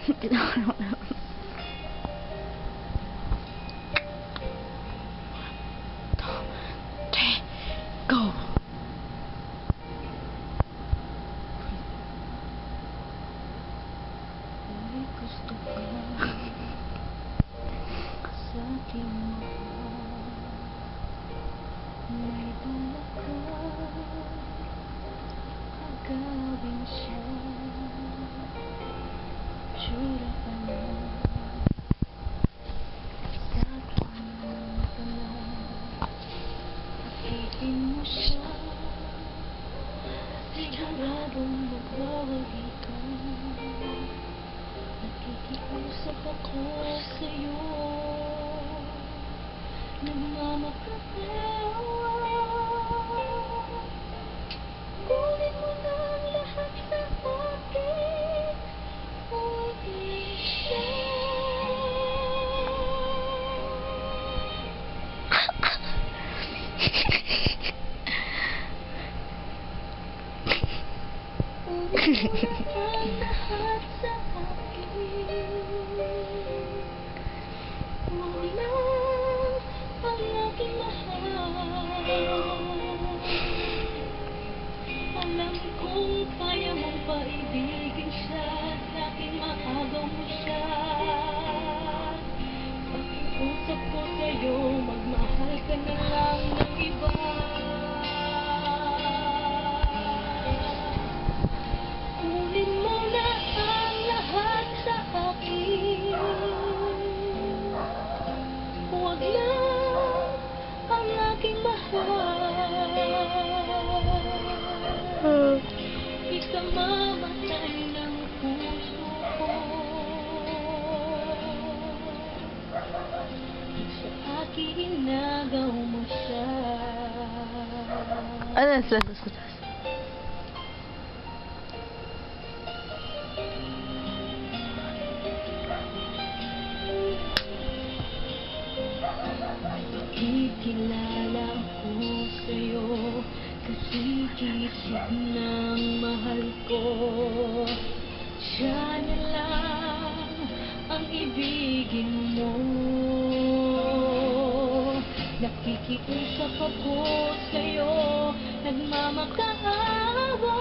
Go! May gusto ka sa aking mahal, may balak ka agawin siya, tsura pa lang sa aking panahon, akitin mo siya, siguradong magwawagi ka. Nakikiusap ako sa'yo, nagmamakaawa. Kunin mo na ang lahat sa akin, huwag lang siya. Kunin mo na ang lahat sa akin, huwag lang ang aking mahal. Alam kong kaya mong paibigin siya, sa'kin maagaw mo siya. Pakiusap ko sa'yo, magmahal ka na lang ng iba. Kunin mo na ang lahat sa akin, huwag lang ang aking mahal. Ikamamatay ng puso ko, sa akin inagaw mo siya. Nakikilala ko sa'yo, kasi kisip ng mahal ko. Siya na lang ang ibigin mo. Nakikiusap ako sa'yo, nagmamakaawa.